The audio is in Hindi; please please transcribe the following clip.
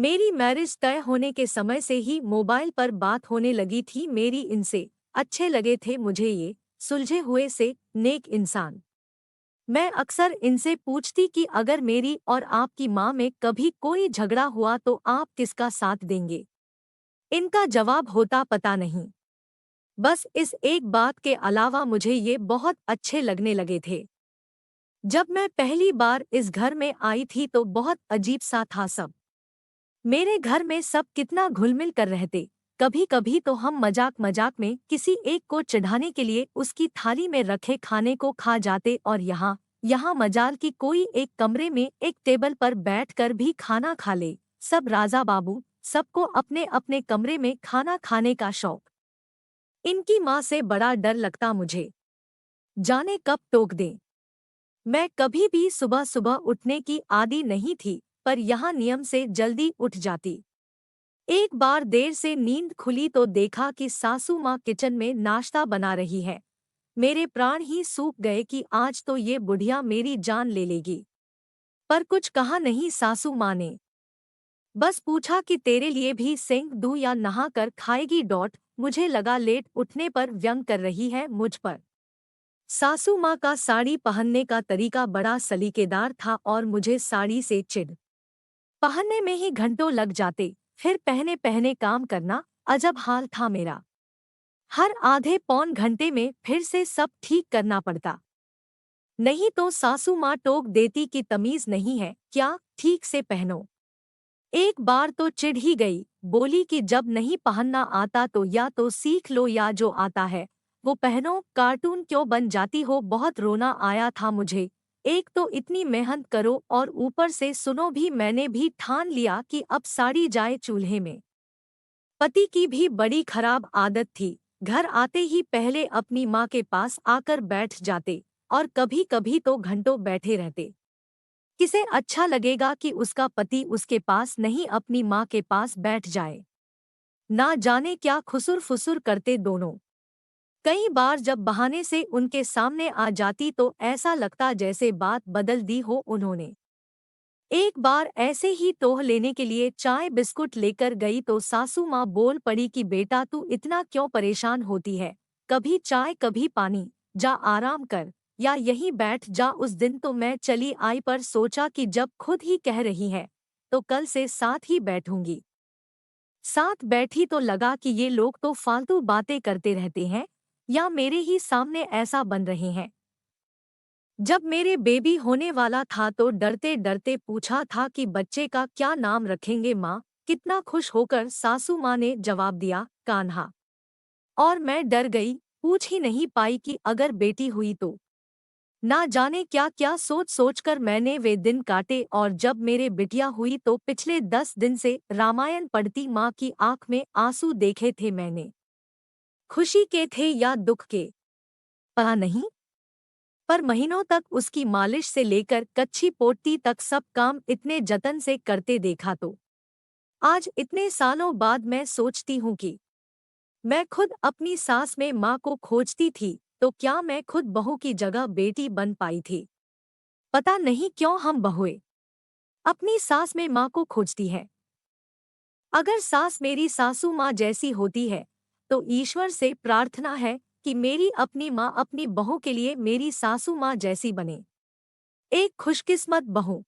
मेरी मैरिज तय होने के समय से ही मोबाइल पर बात होने लगी थी मेरी इनसे। अच्छे लगे थे मुझे ये सुलझे हुए से नेक इंसान। मैं अक्सर इनसे पूछती कि अगर मेरी और आपकी माँ में कभी कोई झगड़ा हुआ तो आप किसका साथ देंगे। इनका जवाब होता पता नहीं। बस इस एक बात के अलावा मुझे ये बहुत अच्छे लगने लगे थे। जब मैं पहली बार इस घर में आई थी तो बहुत अजीब सा था सब। मेरे घर में सब कितना घुलमिल कर रहते। कभी कभी तो हम मजाक मजाक में किसी एक को चिढ़ाने के लिए उसकी थाली में रखे खाने को खा जाते और यहाँ मजाल की कोई एक कमरे में एक टेबल पर बैठकर भी खाना खा ले। सब राजा बाबू, सबको अपने अपने कमरे में खाना खाने का शौक। इनकी माँ से बड़ा डर लगता मुझे, जाने कब टोक दें। मैं कभी भी सुबह सुबह उठने की आदी नहीं थी, पर यहाँ नियम से जल्दी उठ जाती। एक बार देर से नींद खुली तो देखा कि सासू माँ किचन में नाश्ता बना रही है। मेरे प्राण ही सूख गए कि आज तो ये बुढ़िया मेरी जान ले लेगी। पर कुछ कहा नहीं सासू माँ ने। बस पूछा कि तेरे लिए भी सेंक दूं या नहा कर खाएगी। मुझे लगा लेट उठने पर व्यंग कर रही है मुझ पर। सासू माँ का साड़ी पहनने का तरीका बड़ा सलीकेदार था और मुझे साड़ी से चिढ़। पहनने में ही घंटों लग जाते, फिर पहने पहने काम करना अजब हाल था मेरा। हर आधे पौन घंटे में फिर से सब ठीक करना पड़ता। नहीं तो सासू माँ टोक देती कि तमीज नहीं है क्या, ठीक से पहनो। एक बार तो चिढ़ ही गई, बोली कि जब नहीं पहनना आता तो या तो सीख लो या जो आता है वो पहनो, कार्टून क्यों बन जाती हो। बहुत रोना आया था मुझे। एक तो इतनी मेहनत करो और ऊपर से सुनो भी। मैंने भी ठान लिया कि अब साड़ी जाए चूल्हे में। पति की भी बड़ी खराब आदत थी, घर आते ही पहले अपनी माँ के पास आकर बैठ जाते और कभी कभी तो घंटों बैठे रहते। किसे अच्छा लगेगा कि उसका पति उसके पास नहीं अपनी माँ के पास बैठ जाए। ना जाने क्या खुसुर फुसुर करते दोनों। कई बार जब बहाने से उनके सामने आ जाती तो ऐसा लगता जैसे बात बदल दी हो उन्होंने। एक बार ऐसे ही टोह लेने के लिए चाय बिस्कुट लेकर गई तो सासू माँ बोल पड़ी कि बेटा तू इतना क्यों परेशान होती है, कभी चाय कभी पानी, जा आराम कर या यहीं बैठ जा। उस दिन तो मैं चली आई, पर सोचा कि जब खुद ही कह रही है तो कल से साथ ही बैठूंगी। साथ बैठी तो लगा कि ये लोग तो फालतू बातें करते रहते हैं या मेरे ही सामने ऐसा बन रहे हैं। जब मेरे बेबी होने वाला था तो डरते डरते पूछा था कि बच्चे का क्या नाम रखेंगे माँ। कितना खुश होकर सासू माँ ने जवाब दिया, कान्हा। और मैं डर गई, पूछ ही नहीं पाई कि अगर बेटी हुई तो। ना जाने क्या क्या सोच सोचकर मैंने वे दिन काटे और जब मेरे बिटिया हुई तो पिछले 10 दिन से रामायण पढ़ती माँ की आंख में आंसू देखे थे मैंने। खुशी के थे या दुख के, पता नहीं, पर महीनों तक उसकी मालिश से लेकर कच्ची पोटती तक सब काम इतने जतन से करते देखा तो आज इतने सालों बाद मैं सोचती हूँ कि मैं खुद अपनी सास में माँ को खोजती थी तो क्या मैं खुद बहू की जगह बेटी बन पाई थी। पता नहीं क्यों हम बहुएं अपनी सास में माँ को खोजती है। अगर सास मेरी सासू माँ जैसी होती है तो ईश्वर से प्रार्थना है कि मेरी अपनी माँ अपनी बहू के लिए मेरी सासू माँ जैसी बने। एक खुशकिस्मत बहू।